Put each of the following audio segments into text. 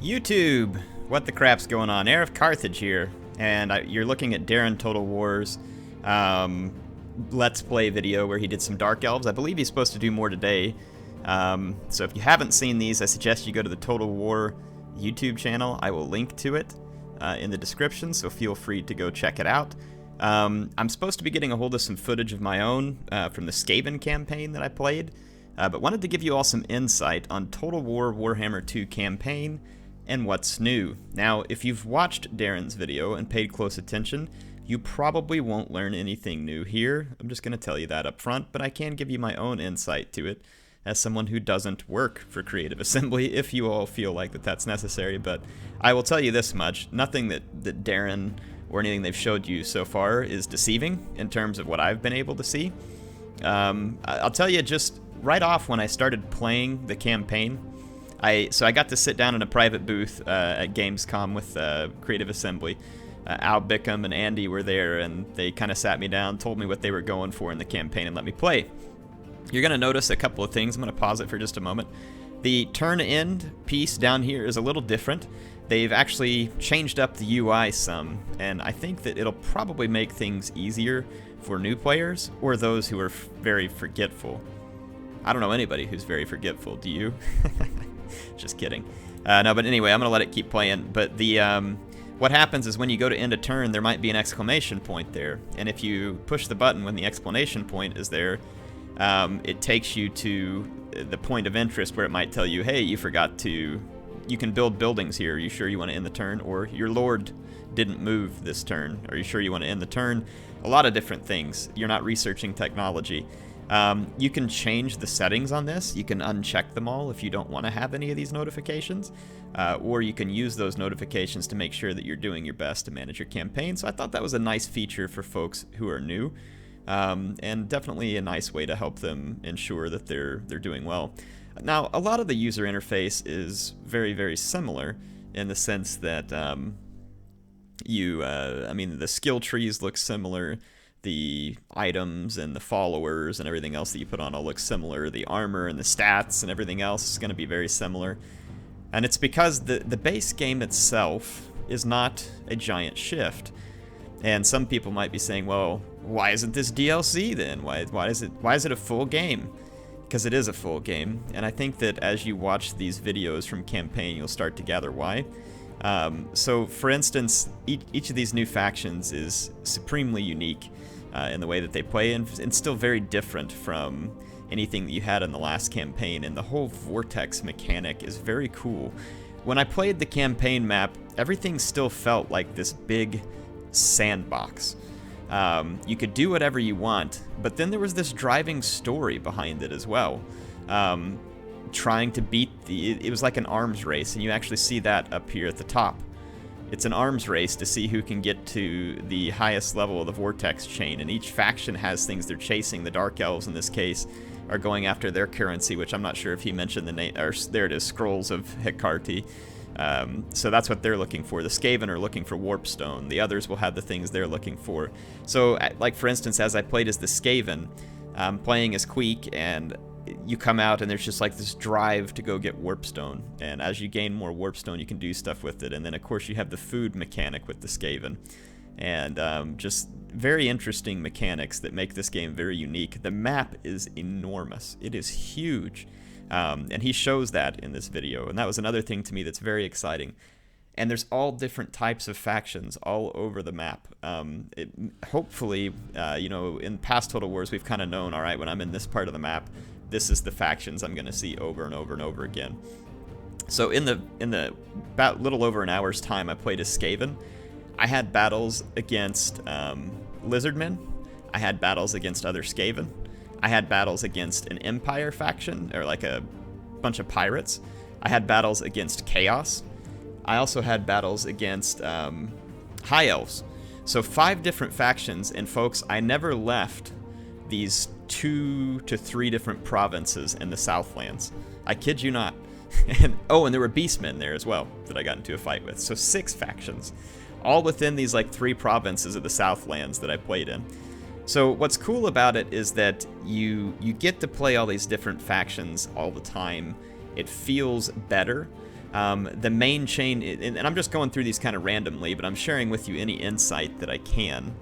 YouTube! What the crap's going on? HeirofCarthage here, and you're looking at Darren Total War's Let's Play video where he did some Dark Elves. I believe he's supposed to do more today. So if you haven't seen these, I suggest you go to the Total War YouTube channel. I will link to it in the description, so feel free to go check it out. I'm supposed to be getting a hold of some footage of my own from the Skaven campaign that I played, but wanted to give you all some insight on Total War Warhammer 2 campaign and what's new. Now, if you've watched Darren's video and paid close attention, you probably won't learn anything new here. I'm just going to tell you that up front, but I can give you my own insight to it as someone who doesn't work for Creative Assembly, if you all feel like that's necessary. But I will tell you this much, nothing that Darren or anything they've showed you so far is deceiving in terms of what I've been able to see. I'll tell you just right off when I started playing the campaign, I got to sit down in a private booth at Gamescom with Creative Assembly. Al Bickham and Andy were there, and they kind of sat me down, told me what they were going for in the campaign, and let me play. You're going to notice a couple of things. I'm going to pause it for just a moment. The turn end piece down here is a little different. They've actually changed up the UI some, and I think that it'll probably make things easier for new players or those who are very forgetful. I don't know anybody who's very forgetful. Do you? Just kidding. No, but anyway, I'm going to let it keep playing. But the what happens is when you go to end a turn, there might be an exclamation point there. And if you push the button when the exclamation point is there, it takes you to the point of interest where it might tell you, hey, you forgot to... You can build buildings here. Are you sure you want to end the turn? Or your lord didn't move this turn. Are you sure you want to end the turn? A lot of different things. You're not researching technology. You can change the settings on this. You can uncheck them all if you don't want to have any of these notifications. Or you can use those notifications to make sure that you're doing your best to manage your campaign. So I thought that was a nice feature for folks who are new. And definitely a nice way to help them ensure that they're doing well. Now, a lot of the user interface is very, very similar in the sense that I mean, the skill trees look similar. The items and the followers and everything else that you put on all look similar. The armor and the stats and everything else is going to be very similar. And it's because the base game itself is not a giant shift. And some people might be saying, well, why isn't this DLC then? Why is it a full game? Because it is a full game. And I think that as you watch these videos from campaign, you'll start to gather why. So, for instance, each of these new factions is supremely unique in the way that they play, and still very different from anything that you had in the last campaign. And the whole vortex mechanic is very cool. When I played the campaign map, everything still felt like this big sandbox. You could do whatever you want, but then there was this driving story behind it as well. Trying to beat it was like an arms race, and you actually see that up here at the top. It's an arms race to see who can get to the highest level of the vortex chain, and each faction has things they're chasing. The Dark Elves, in this case, are going after their currency, which I'm not sure if he mentioned the name, or there it is, Scrolls of Hecate. So that's what they're looking for. The Skaven are looking for Warpstone. The others will have the things they're looking for. So, like for instance, as I played as the Skaven, playing as Queek, and you come out and there's just like this drive to go get Warpstone. And as you gain more Warpstone, you can do stuff with it. And then, of course, you have the food mechanic with the Skaven. And just very interesting mechanics that make this game very unique. The map is enormous. It is huge. And he shows that in this video. And that was another thing to me that's very exciting. And there's all different types of factions all over the map. Hopefully, you know, in past Total Wars, we've kind of known, all right, when I'm in this part of the map, this is the factions I'm going to see over and over and over again. So in the about little over an hour's time, I played as Skaven. I had battles against Lizardmen. I had battles against other Skaven. I had battles against an Empire faction, or like a bunch of pirates. I had battles against Chaos. I also had battles against High Elves. So 5 different factions, and folks, I never left these 2 to 3 different provinces in the Southlands. I kid you not. And there were Beastmen there as well that I got into a fight with. So 6 factions, all within these like 3 provinces of the Southlands that I played in. So what's cool about it is that you get to play all these different factions all the time. It feels better The main chain, and I'm just going through these kind of randomly, but I'm sharing with you any insight that I can.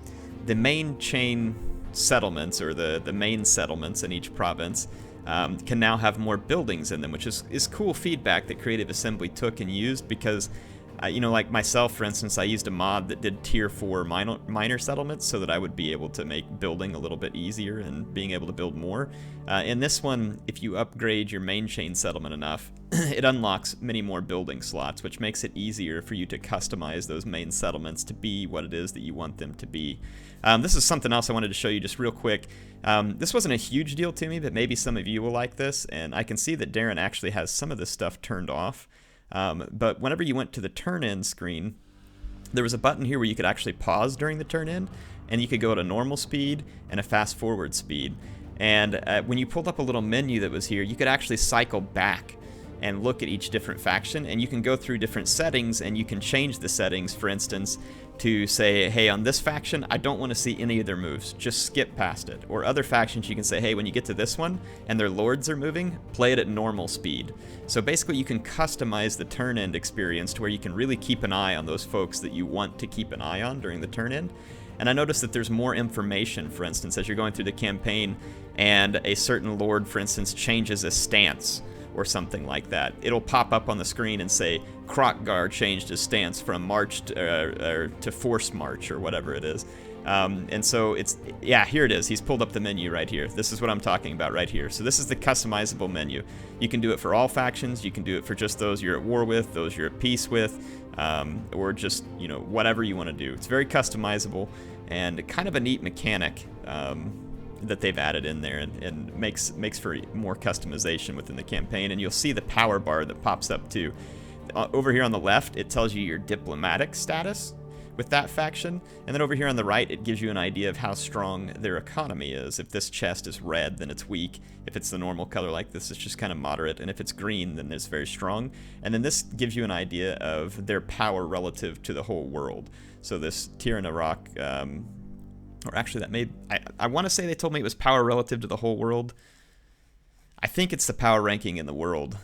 The main chain settlements, or the main settlements in each province, can now have more buildings in them, which is cool feedback that Creative Assembly took and used, because you know, like myself, for instance, I used a mod that did tier 4 minor settlements so that I would be able to make building a little bit easier and being able to build more. In this one, if you upgrade your main chain settlement enough, it unlocks many more building slots, which makes it easier for you to customize those main settlements to be what it is that you want them to be. This is something else I wanted to show you just real quick. This wasn't a huge deal to me, but maybe some of you will like this, and I can see that Darren actually has some of this stuff turned off. But whenever you went to the turn-in screen, there was a button here where you could actually pause during the turn-in, and you could go at a normal speed and a fast-forward speed. And when you pulled up a little menu that was here, you could actually cycle back and look at each different faction, and you can go through different settings, and you can change the settings, for instance, to say, hey, on this faction, I don't want to see any of their moves, just skip past it. Or other factions, you can say, hey, when you get to this one and their lords are moving, play it at normal speed. So basically you can customize the turn-end experience to where you can really keep an eye on those folks that you want to keep an eye on during the turn-end. And I noticed that there's more information, for instance, as you're going through the campaign and a certain lord, for instance, changes a stance or something like that. It'll pop up on the screen and say, Krokgar changed his stance from march to forced march, or whatever it is. And so it's, yeah, here it is. He's pulled up the menu right here. This is what I'm talking about right here. So this is the customizable menu. You can do it for all factions. You can do it for just those you're at war with, those you're at peace with, or just, you know, whatever you want to do. It's very customizable and kind of a neat mechanic that they've added in there, and makes for more customization within the campaign. And you'll see the power bar that pops up too. Over here on the left, it tells you your diplomatic status with that faction, and then over here on the right, it gives you an idea of how strong their economy is. If this chest is red, then it's weak. If it's the normal color like this, it's just kind of moderate. And if it's green, then it's very strong. And then this gives you an idea of their power relative to the whole world. So this Tirana Rock, or actually that made, I want to say they told me it was power relative to the whole world. I think it's the power ranking in the world,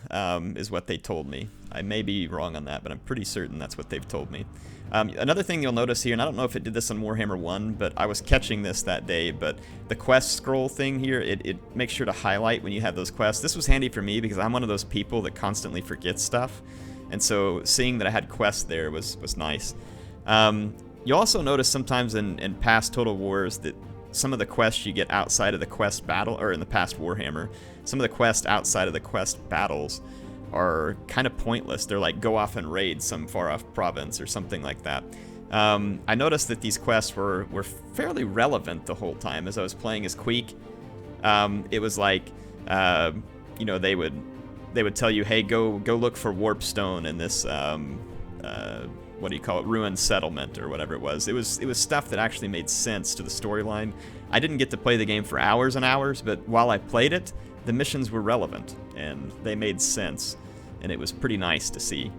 is what they told me. I may be wrong on that, but I'm pretty certain that's what they've told me. Another thing you'll notice here, and I don't know if it did this on Warhammer 1, but I was catching this that day, but the quest scroll thing here, it makes sure to highlight when you have those quests. This was handy for me because I'm one of those people that constantly forgets stuff, and so seeing that I had quests there was nice. You'll also notice sometimes in past Total Wars that some of the quests you get outside of the quest battle, or in the past Warhammer, some of the quests outside of the quest battles are kind of pointless. They're like, go off and raid some far off province or something like that. I noticed that these quests were fairly relevant the whole time as I was playing as Queek. It was like, you know, they would tell you, hey, go look for warpstone in this what do you call it, ruined settlement, or whatever it was. It was stuff that actually made sense to the storyline. I didn't get to play the game for hours and hours, but while I played it, the missions were relevant and they made sense, and it was pretty nice to see.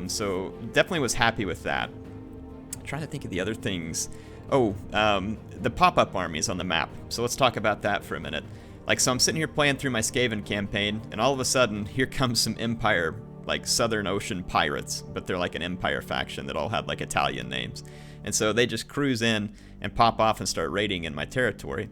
So definitely was happy with that. I'm trying to think of the other things. Oh, the pop-up armies on the map. So let's talk about that for a minute. Like, so I'm sitting here playing through my Skaven campaign, and all of a sudden, here comes some Empire, like Southern Ocean pirates, but they're like an Empire faction that all had like Italian names. And so they just cruise in and pop off and start raiding in my territory.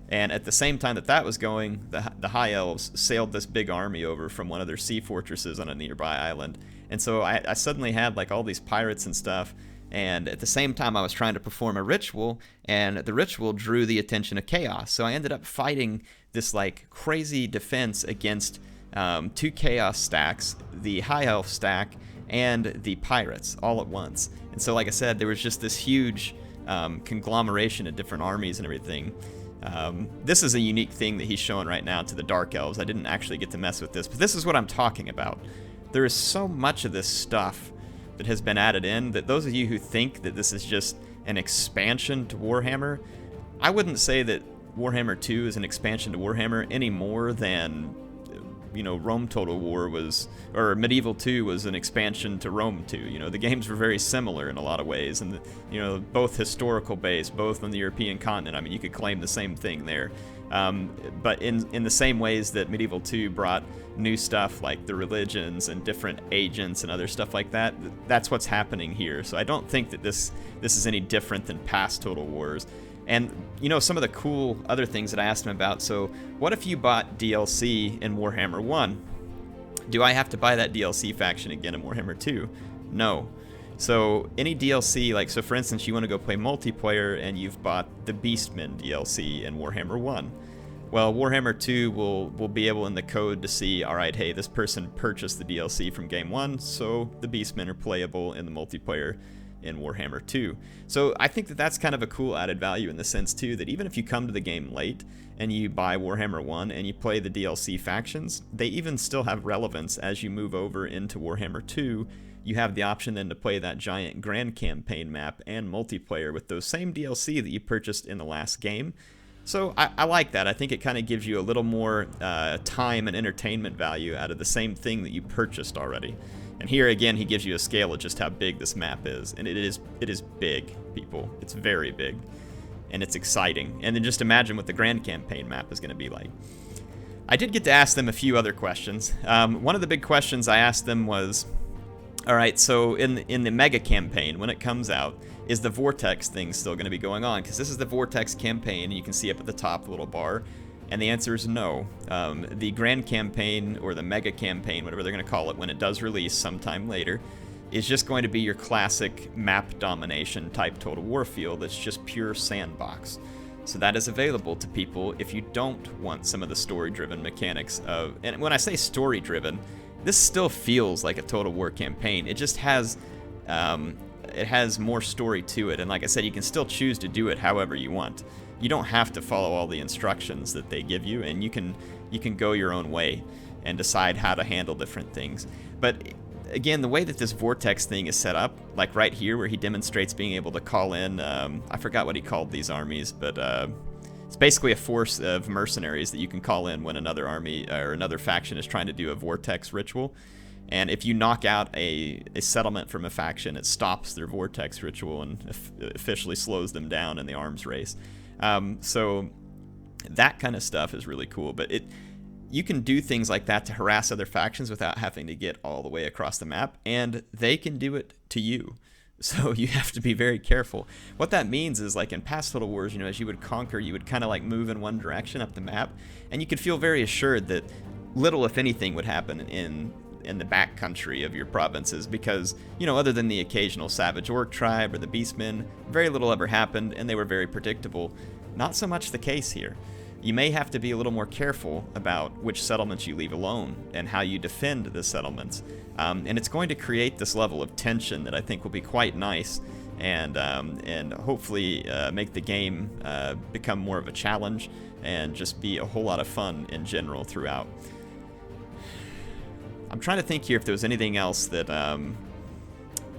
And at the same time that was going, the High Elves sailed this big army over from one of their sea fortresses on a nearby island. And so I suddenly had like all these pirates and stuff, and at the same time I was trying to perform a ritual, and the ritual drew the attention of Chaos. So I ended up fighting this like crazy defense against 2 Chaos stacks, the High Elf stack, and the pirates all at once. And so, like I said, there was just this huge conglomeration of different armies and everything. This is a unique thing that he's showing right now to the Dark Elves. I didn't actually get to mess with this, but this is what I'm talking about. There is so much of this stuff that has been added in that those of you who think that this is just an expansion to Warhammer, I wouldn't say that Warhammer 2 is an expansion to Warhammer any more than Rome Total War was, or Medieval 2 was an expansion to Rome 2. The games were very similar in a lot of ways, and both historical based, both on the European continent. I mean, you could claim the same thing there. But in the same ways that Medieval 2 brought new stuff like the religions and different agents and other stuff like that, that's what's happening here. So I don't think that this is any different than past Total Wars. And some of the cool other things that I asked him about. So what if you bought DLC in Warhammer 1? Do I have to buy that DLC faction again in Warhammer 2? No. So any DLC, so for instance, you want to go play multiplayer and you've bought the Beastmen DLC in Warhammer 1. Well, Warhammer 2 will be able in the code to see, all right, hey, this person purchased the DLC from Game 1, so the Beastmen are playable in the multiplayer in Warhammer 2. So I think that that's kind of a cool added value in the sense, too, that even if you come to the game late and you buy Warhammer 1 and you play the DLC factions, they even still have relevance as you move over into Warhammer 2. You have the option then to play that giant grand campaign map and multiplayer with those same DLC that you purchased in the last game. So I like that. I think it kind of gives you a little more time and entertainment value out of the same thing that you purchased already. And here again, he gives you a scale of just how big this map is, and it is big, people. It's very big, and it's exciting. And then just imagine what the grand campaign map is going to be like. I did get to ask them a few other questions. One of the big questions I asked them was, all right, so in the mega campaign, when it comes out, is the Vortex thing still going to be going on? Because this is the Vortex campaign, and you can see up at the top the little bar. And the answer is no. The Grand Campaign, or the Mega Campaign, whatever they're going to call it when it does release sometime later, is just going to be your classic map domination type Total War feel that's just pure sandbox. So that is available to people if you don't want some of the story-driven mechanics of... And when I say story-driven, this still feels like a Total War campaign. It just has... it has more story to it, and like I said, you can still choose to do it however you want. You don't have to follow all the instructions that they give you, and you can go your own way and decide how to handle different things. But again, the way that this Vortex thing is set up, like right here where he demonstrates being able to call in, I forgot what he called these armies, but it's basically a force of mercenaries that you can call in when another army or another faction is trying to do a Vortex ritual. And if you knock out a settlement from a faction, it stops their Vortex ritual and officially slows them down in the arms race. So that kind of stuff is really cool, but you can do things like that to harass other factions without having to get all the way across the map, and they can do it to you. So you have to be very careful. What that means is, like in past Total Wars, as you would conquer, you would kind of like move in one direction up the map, and you could feel very assured that little, if anything, would happen in the back country of your provinces because, other than the occasional savage orc tribe or the beastmen, very little ever happened, and they were very predictable. Not so much the case here. You may have to be a little more careful about which settlements you leave alone and how you defend the settlements. And it's going to create this level of tension that I think will be quite nice and hopefully make the game become more of a challenge and just be a whole lot of fun in general throughout. I'm trying to think here if there was anything else that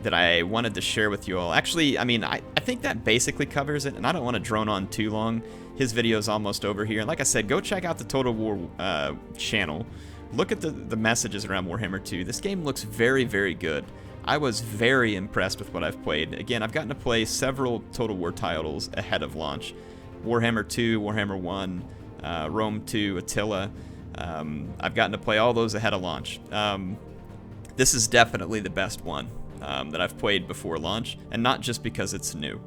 that I wanted to share with you all. Actually, I think that basically covers it, and I don't want to drone on too long. His video is almost over here, and like I said, go check out the Total War channel. Look at the messages around Warhammer 2. This game looks very, very good. I was very impressed with what I've played. Again, I've gotten to play several Total War titles ahead of launch. Warhammer 2, Warhammer 1, Rome 2, Attila. I've gotten to play all those ahead of launch. This is definitely the best one that I've played before launch, and not just because it's new.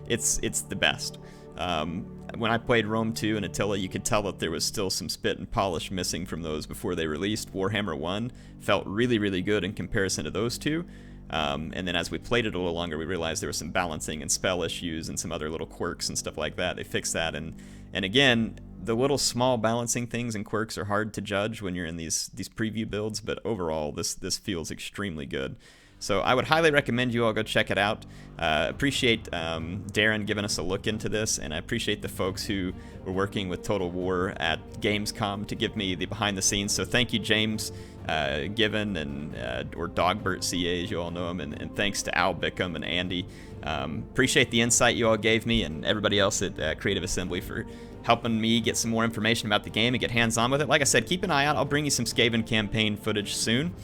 It's the best. When I played Rome 2 and Attila, you could tell that there was still some spit and polish missing from those before they released. Warhammer 1 felt really, really good in comparison to those two. And then as we played it a little longer, we realized there was some balancing and spell issues and some other little quirks and stuff like that. They fixed that, and again, the little small balancing things and quirks are hard to judge when you're in these preview builds, but overall, this feels extremely good. So I would highly recommend you all go check it out. Appreciate Darren giving us a look into this, and I appreciate the folks who were working with Total War at Gamescom to give me the behind the scenes. So thank you, James. given, and or Dogbert CA, as you all know him, and thanks to Al Bickham and Andy. Appreciate the insight you all gave me, and everybody else at Creative Assembly for helping me get some more information about the game and get hands-on with it. Like I said, keep an eye out. I'll bring you some Skaven campaign footage soon,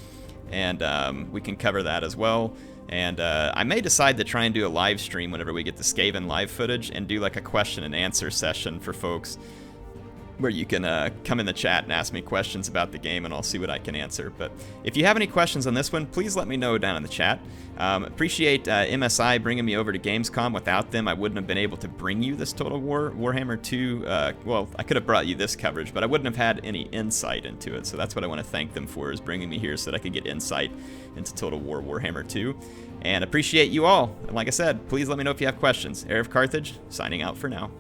and we can cover that as well. And I may decide to try and do a live stream whenever we get the Skaven live footage and do like a question and answer session for folks where you can come in the chat and ask me questions about the game, and I'll see what I can answer. But if you have any questions on this one, please let me know down in the chat. Appreciate MSI bringing me over to Gamescom. Without them, I wouldn't have been able to bring you this Total War Warhammer 2. Well, I could have brought you this coverage, but I wouldn't have had any insight into it. So that's what I want to thank them for, is bringing me here so that I could get insight into Total War Warhammer 2. And appreciate you all. And like I said, please let me know if you have questions. HeirofCarthage, signing out for now.